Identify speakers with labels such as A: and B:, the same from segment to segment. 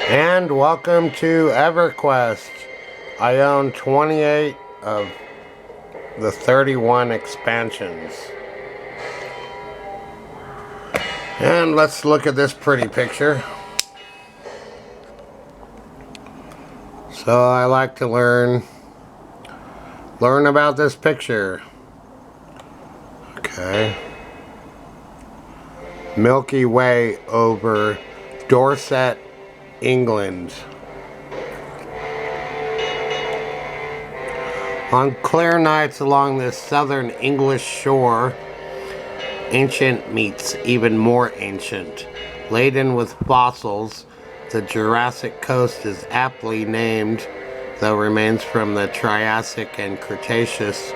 A: And welcome to EverQuest. I own 28 of the 31 expansions. And let's look at this pretty picture. So I like to learn about this picture. Okay. Milky Way over Dorset, England. On clear nights along this southern English shore, ancient meets even more ancient. Laden with fossils, the Jurassic coast is aptly named, though remains from the Triassic and Cretaceous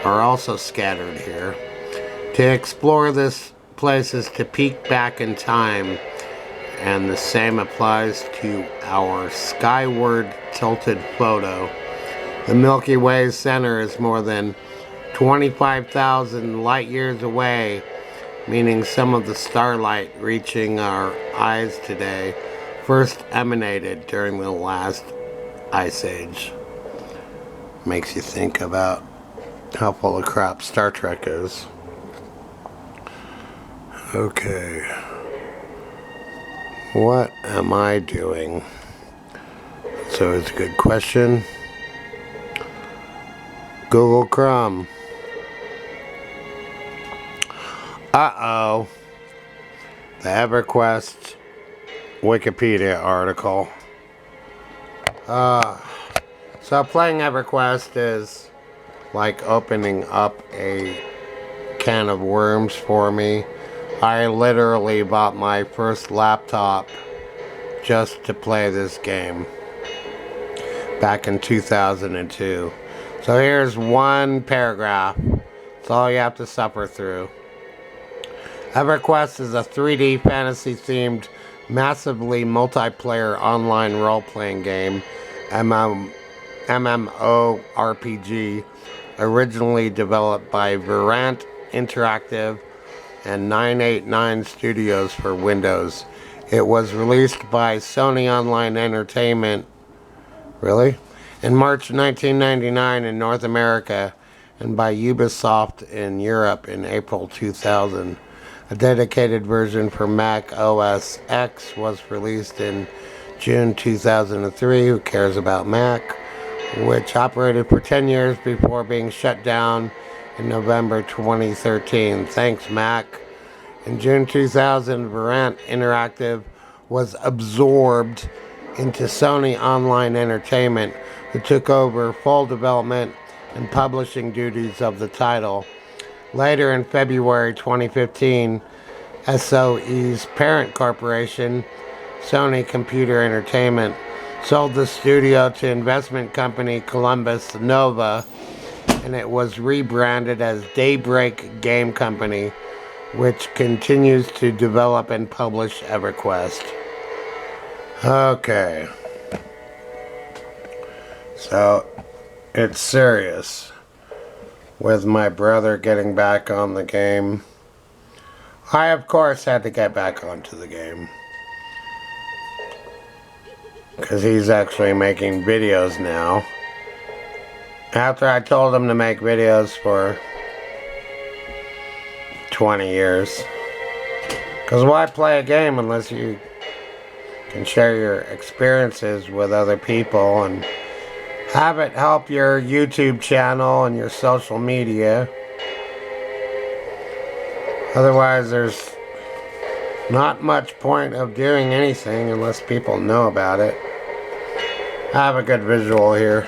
A: are also scattered here. To explore this place is to peek back in time, and the same applies to our skyward tilted photo. The Milky Way's center is more than 25,000 light years away, meaning some of the starlight reaching our eyes today first emanated during the last ice age. Makes you think about how full of crap Star Trek is. Okay. What am I doing? So it's a good question. Google Chrome. Uh-oh. The EverQuest Wikipedia article. So playing EverQuest is like opening up a can of worms for me. I literally bought my first laptop just to play this game back in 2002. So here's one paragraph. That's all you have to suffer through. EverQuest is a 3D fantasy-themed, massively multiplayer online role-playing game, MMORPG, originally developed by Verant Interactive and 989 Studios for Windows. It was released by Sony Online Entertainment, really? In March 1999 in North America, and by Ubisoft in Europe in April 2000. A dedicated version for Mac OS X was released in June 2003. Who cares about Mac? Which operated for 10 years before being shut down in November 2013. Thanks, Mac. In June 2000, Verant Interactive was absorbed into Sony Online Entertainment, who took over full development and publishing duties of the title. Later in February 2015, SOE's parent corporation, Sony Computer Entertainment, sold the studio to investment company Columbus Nova, and it was rebranded as Daybreak Game Company, which continues to develop and publish EverQuest. Okay. So, it's serious. With my brother getting back on the game, I of course had to get back onto the game. Because he's actually making videos now. After I told him to make videos for 20 years. Because why play a game unless you can share your experiences with other people and have it help your YouTube channel and your social media. Otherwise, there's not much point of doing anything unless people know about it. I have a good visual here.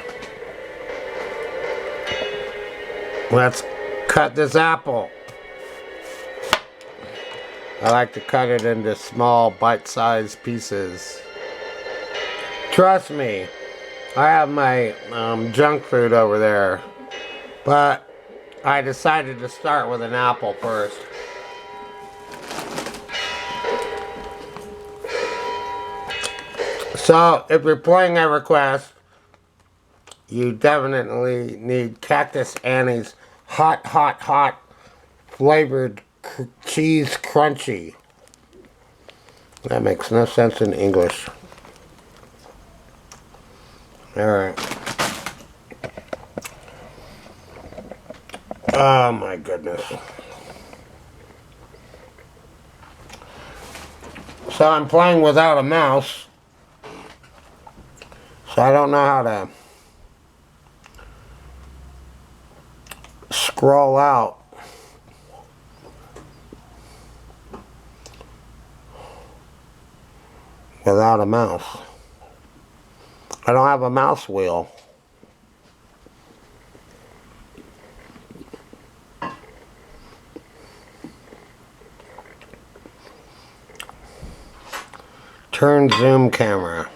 A: Let's cut this apple. I like to cut it into small, bite-sized pieces. Trust me. I have my junk food over there, but I decided to start with an apple first. So, if you're playing EverQuest, you definitely need Cactus Annie's hot flavored cheese crunchy. That makes no sense in English. Alright. Oh my goodness. So I'm playing without a mouse. So I don't know how to scroll out. Without a mouse. I don't have a mouse wheel. Turn zoom camera.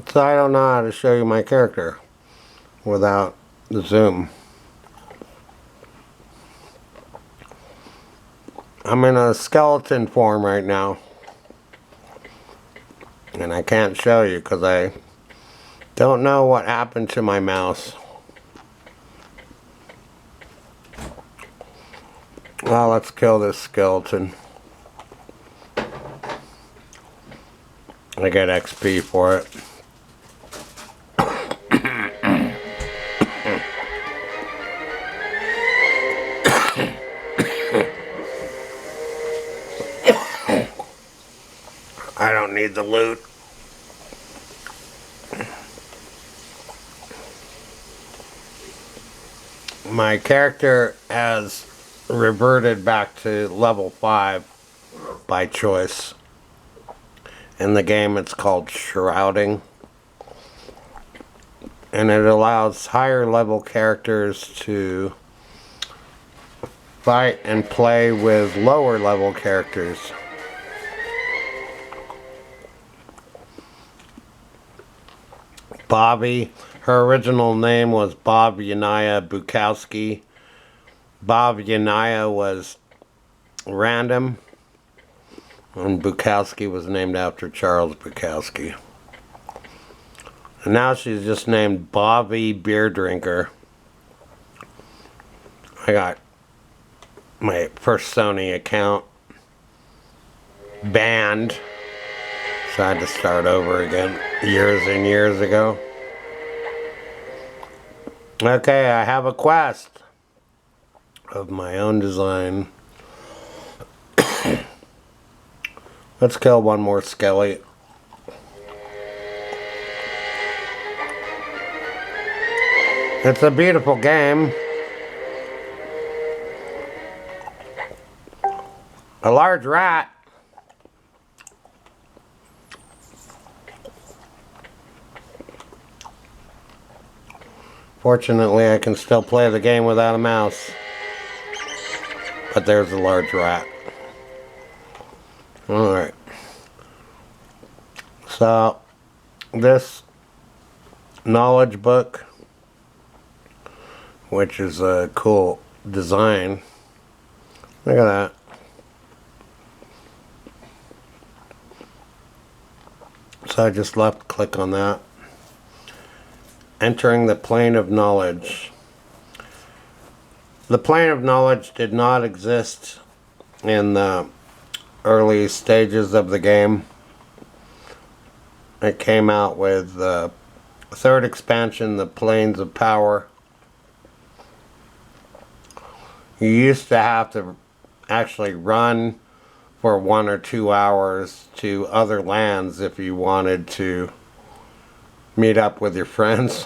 A: So I don't know how to show you my character without the zoom. I'm in a skeleton form right now. And I can't show you because I don't know what happened to my mouse. Well, let's kill this skeleton. I get XP for it. I don't need the loot. My character has reverted back to level 5 by choice. In the game it's called shrouding. And it allows higher level characters to fight and play with lower level characters. Bobby, her original name was Bob Yanaya Bukowski. Bob Yanaya was random, and Bukowski was named after Charles Bukowski. And now she's just named Bobby Beer Drinker. I got my first Sony account banned, so I had to start over again years and years ago. Okay, I have a quest of my own design. Let's kill one more skelly. It's a beautiful game. A large rat. Fortunately, I can still play the game without a mouse. But there's a large rat. Alright. So, this knowledge book, which is a cool design. Look at that. So I just left click on that. Entering the plane of knowledge. The plane of knowledge did not exist in the early stages of the game. It came out with the third expansion, the Planes of Power. You used to have to actually run for 1 or 2 hours to other lands if you wanted to meet up with your friends.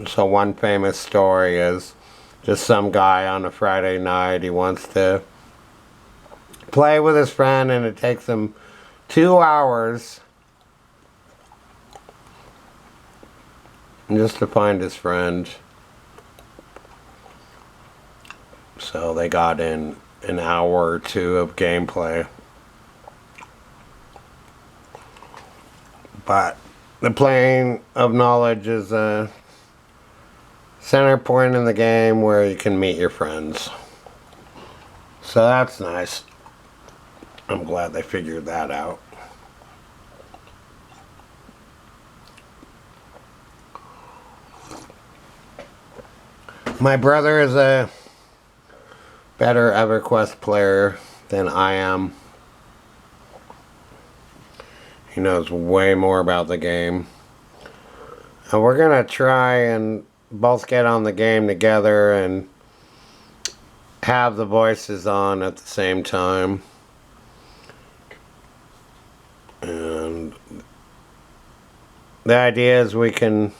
A: So one famous story is just some guy on a Friday night, he wants to play with his friend and it takes him 2 hours just to find his friend. So they got in an hour or 2 of gameplay. But the plane of knowledge is a center point in the game where you can meet your friends. So that's nice. I'm glad they figured that out. My brother is a better EverQuest player than I am. He knows way more about the game. And we're gonna try and both get on the game together and have the voices on at the same time. And the idea is we can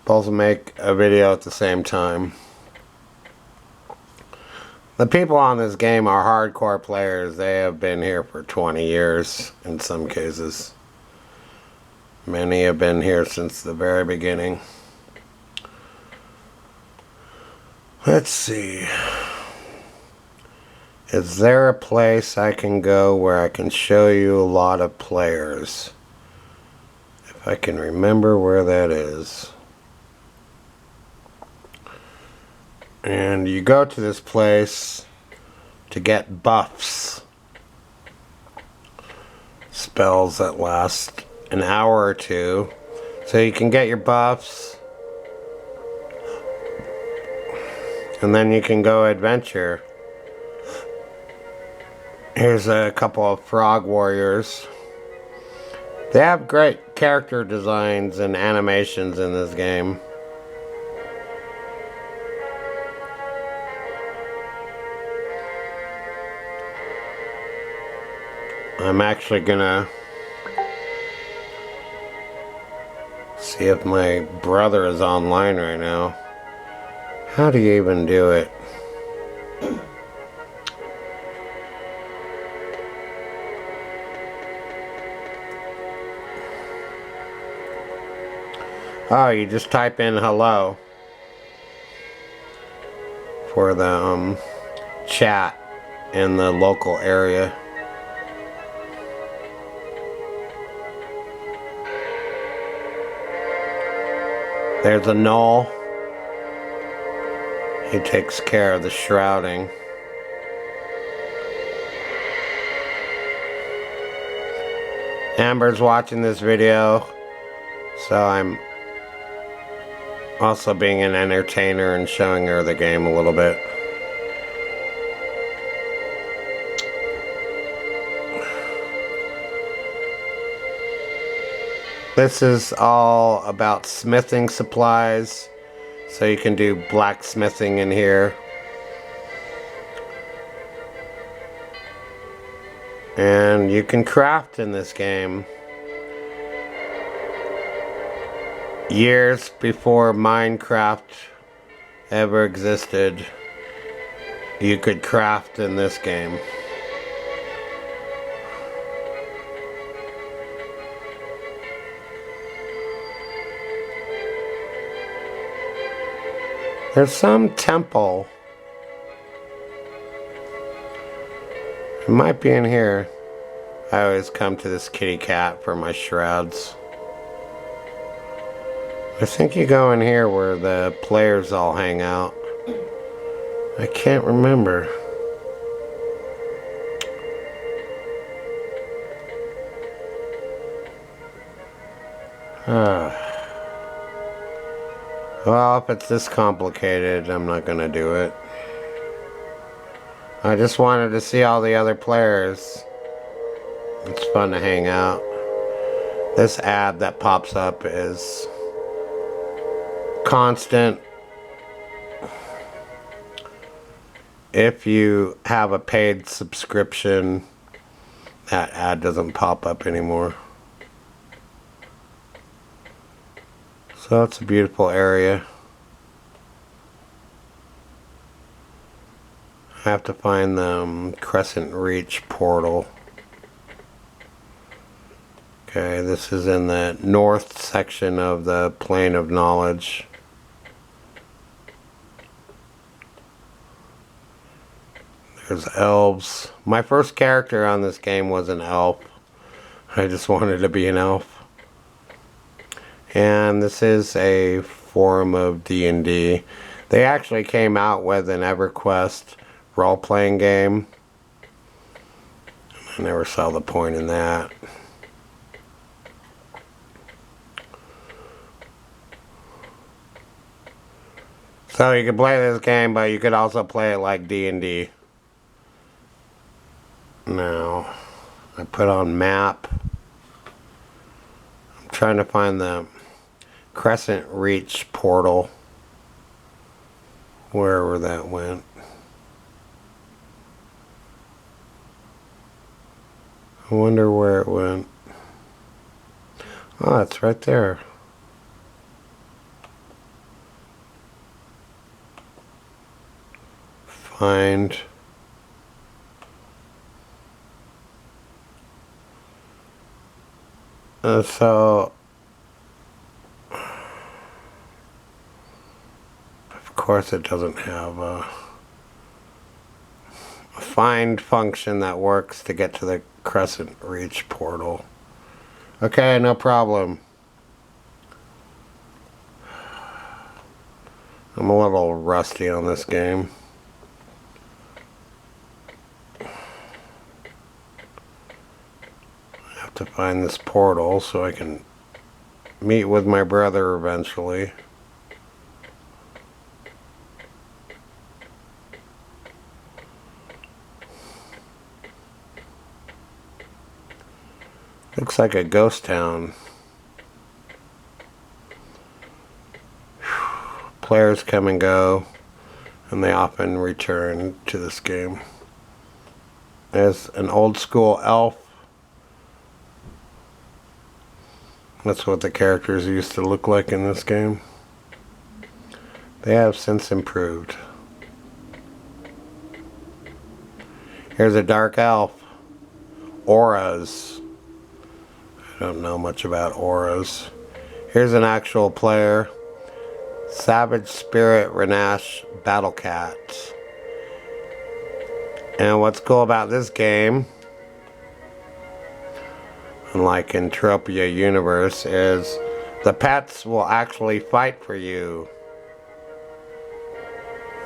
A: both make a video at the same time. The people on this game are hardcore players. They have been here for 20 years in some cases. Many have been here since the very beginning. Let's see. Is there a place I can go where I can show you a lot of players? If I can remember where that is. And you go to this place to get buffs. Spells that last an hour or two. So you can get your buffs. And then you can go adventure. Here's a couple of frog warriors. They have great character designs and animations in this game. I'm actually gonna see if my brother is online right now. How do you even do it? Oh, you just type in hello for the chat in the local area. There's a gnoll. He takes care of the shrouding. Amber's watching this video, so I'm also being an entertainer and showing her the game a little bit. This is all about smithing supplies, so you can do blacksmithing in here. And you can craft in this game. Years before Minecraft ever existed, you could craft in this game. There's some temple. It might be in here. I always come to this kitty cat for my shrouds. I think you go in here where the players all hang out. I can't remember. Well, if it's this complicated, I'm not gonna do it. I just wanted to see all the other players. It's fun to hang out. This ad that pops up is constant. If you have a paid subscription, that ad doesn't pop up anymore. So it's a beautiful area. I have to find the Crescent Reach portal. Okay, this is in the north section of the Plane of Knowledge. There's elves. My first character on this game was an elf. I just wanted to be an elf. And this is a form of D&D. They actually came out with an EverQuest role-playing game. I never saw the point in that. So you can play this game, but you could also play it like D&D. Now, I put on map. I'm trying to find the Crescent Reach portal. Wherever that went. I wonder where it went. Oh, it's right there. Find. So, of course it doesn't have a find function that works to get to the Crescent Reach portal. Okay, no problem. I'm a little rusty on this game. I have to find this portal so I can meet with my brother eventually. Looks like a ghost town. Players come and go, and they often return to this game. There's an old school elf. That's what the characters used to look like in this game. They have since improved. Here's a dark elf. Auras. I don't know much about auras. Here's an actual player. Savage Spirit Renash Battle Cat. And what's cool about this game, unlike in Tropia Universe, is the pets will actually fight for you,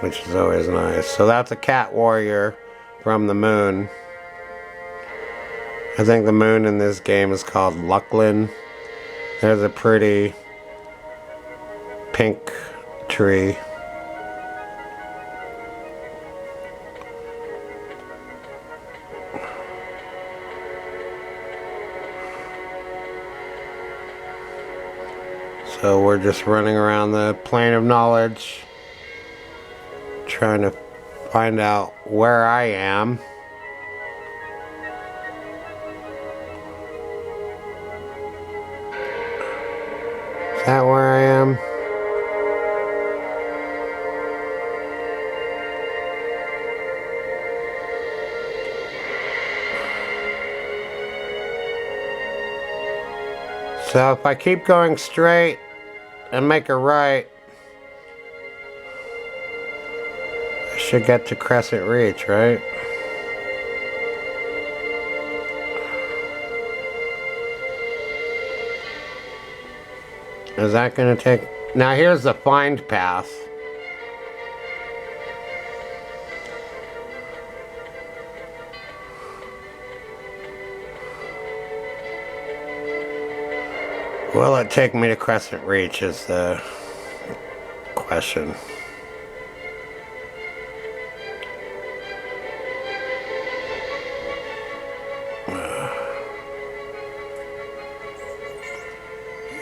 A: which is always nice. So that's a cat warrior from the moon. I think the moon in this game is called Lucklin. There's a pretty pink tree. So we're just running around the plane of knowledge, trying to find out where I am. Is that where I am? So if I keep going straight and make a right, I should get to Crescent Reach, right? Is that going to take... Now here's the find path. Will it take me to Crescent Reach is the question.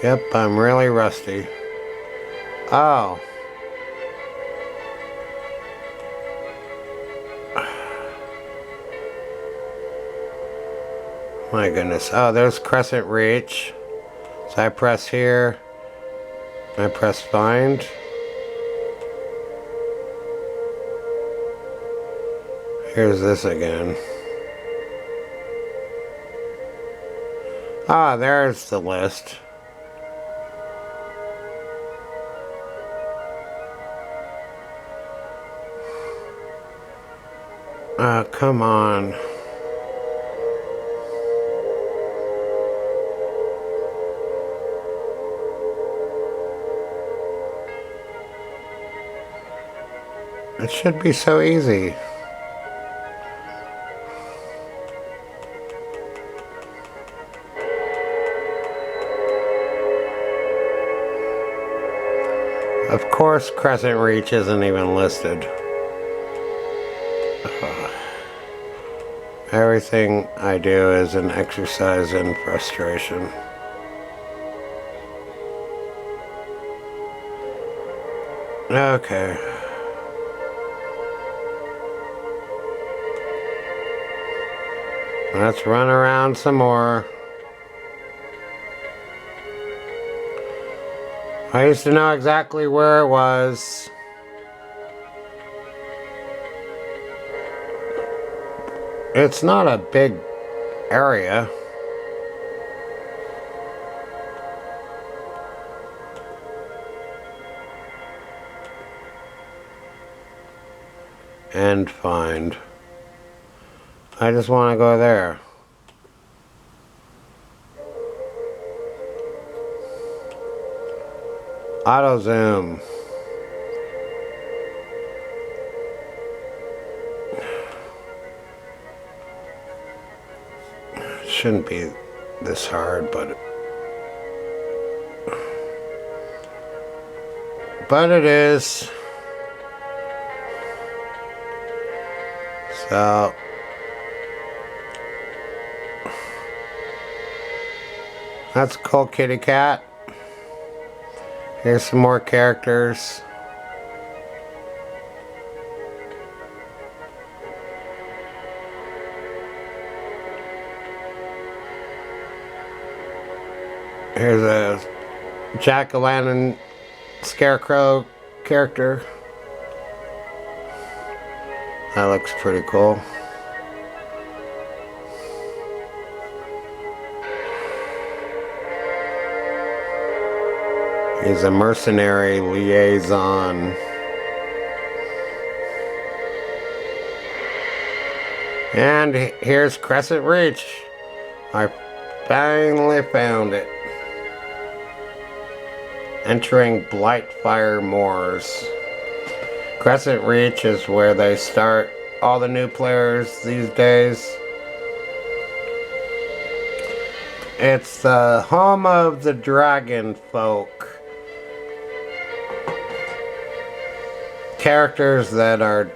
A: Yep, I'm really rusty. Oh. My goodness. Oh, there's Crescent Reach. So I press here. I press find. Here's this again. Ah, there's the list. Come on. It should be so easy. Of course, Crescent Reach isn't even listed. Everything I do is an exercise in frustration. Okay. Let's run around some more. I used to know exactly where it was. It's not a big area. And find. I just want to go there. Auto zoom. Shouldn't be this hard, but it is. So that's a cool kitty cat. Here's some more characters. Here's a jack-o'-lantern scarecrow character. That looks pretty cool. He's a mercenary liaison. And here's Crescent Reach. I finally found it. Entering Blightfire Moors. Crescent Reach is where they start all the new players these days. It's the home of the dragon folk. Characters that are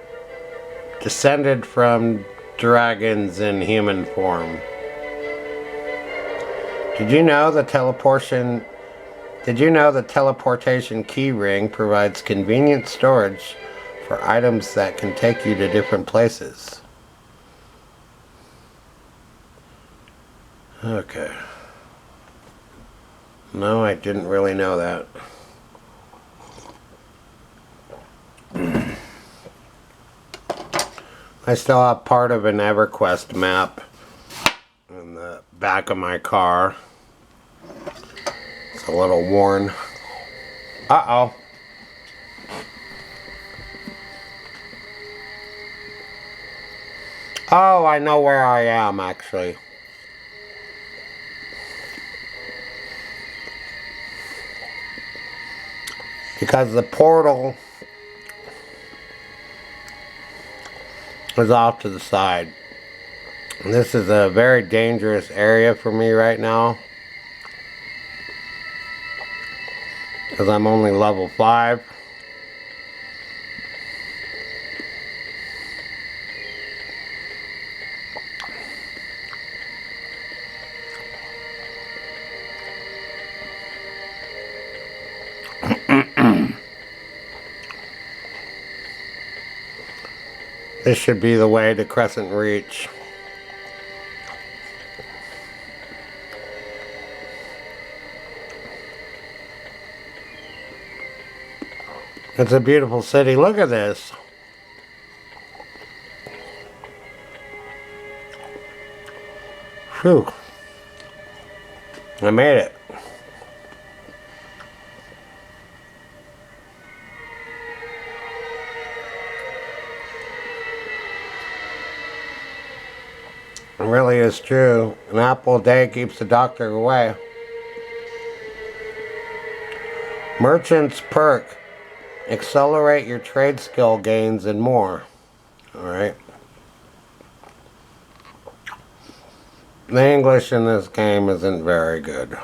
A: descended from dragons in human form. Did you know the teleportation key ring provides convenient storage for items that can take you to different places? Okay. No, I didn't really know that. I still have part of an EverQuest map in the back of my car. It's a little worn. Uh-oh. Oh, I know where I am, actually. Because the portal is off to the side. And this is a very dangerous area for me right now. Because I'm only level 5. This should be the way to Crescent Reach. It's a beautiful city. Look at this. Phew. I made it. It really is true. An apple a day keeps the doctor away. Merchant's perk. Accelerate your trade skill gains and more. Alright. The English in this game isn't very good.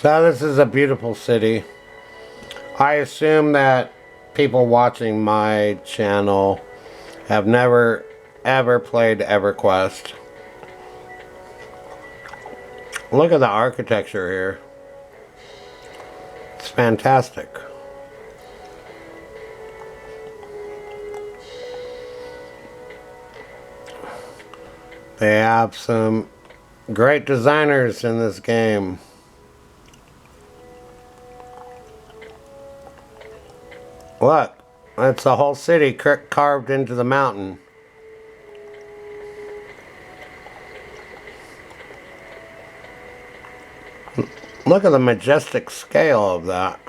A: So this is a beautiful city. I assume that people watching my channel have never ever played EverQuest. Look at the architecture here. It's fantastic. They have some great designers in this game. Look, it's a whole city carved into the mountain. Look at the majestic scale of that.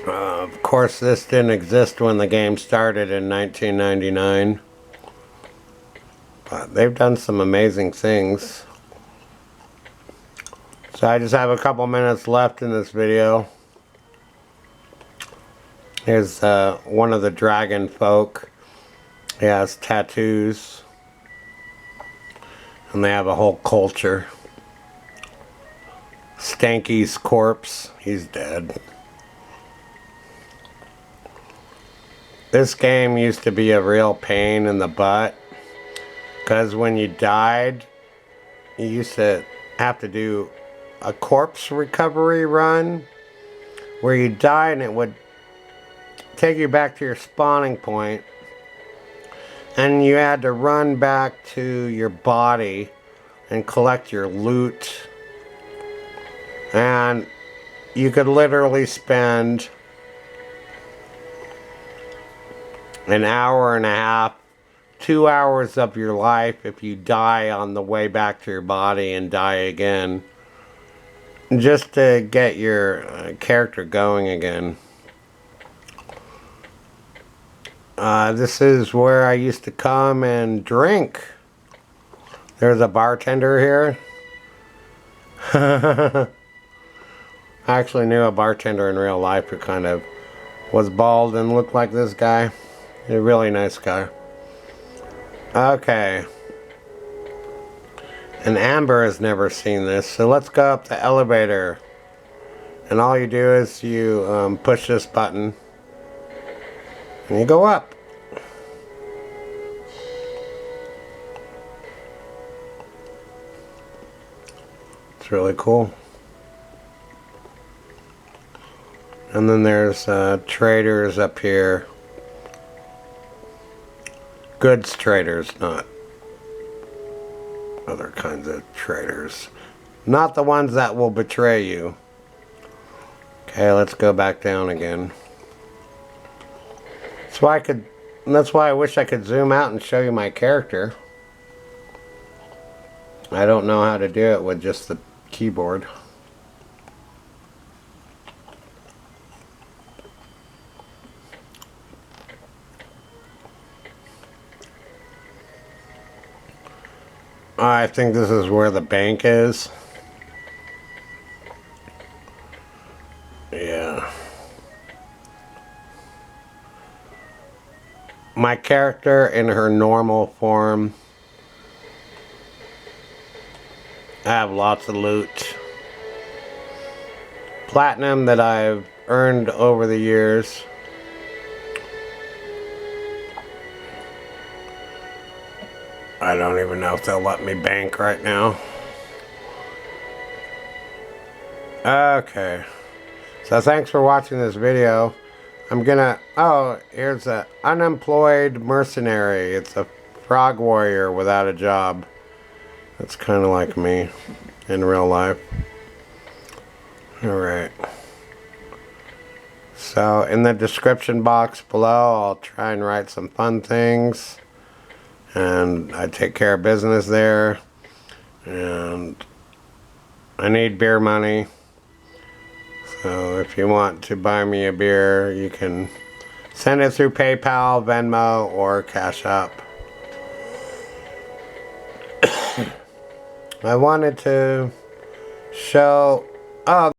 A: Of course, this didn't exist when the game started in 1999. But they've done some amazing things. So I just have a couple minutes left in this video. Here's one of the dragon folk. He has tattoos. And they have a whole culture. Stanky's corpse. He's dead. This game used to be a real pain in the butt. Because when you died, you used to have to do a corpse recovery run. Where you died and it would take you back to your spawning point. And you had to run back to your body and collect your loot. And you could literally spend an hour and a half, 2 hours of your life if you die on the way back to your body and die again. Just to get your character going again. This is where I used to come and drink. There's a bartender here. I actually knew a bartender in real life who kind of was bald and looked like this guy. A really nice guy. Okay. And Amber has never seen this, so let's go up the elevator. And all you do is you push this button. And you go up. It's really cool. And then there's traders up here. Goods traders, not other kinds of traders. Not the ones that will betray you. Okay, let's go back down again. That's why I wish I could zoom out and show you my character. I don't know how to do it with just the keyboard. I think this is where the bank is. Yeah. My character in her normal form. I have lots of loot. Platinum that I've earned over the years. I don't even know if they'll let me bank right now. Okay. So thanks for watching this video. I'm gonna... Oh, here's a unemployed mercenary. It's a frog warrior without a job. That's kind of like me in real life. Alright. So in the description box below, I'll try and write some fun things. And I take care of business there. And I need beer money. So if you want to buy me a beer, you can send it through PayPal, Venmo, or CashApp. I wanted to show... Oh,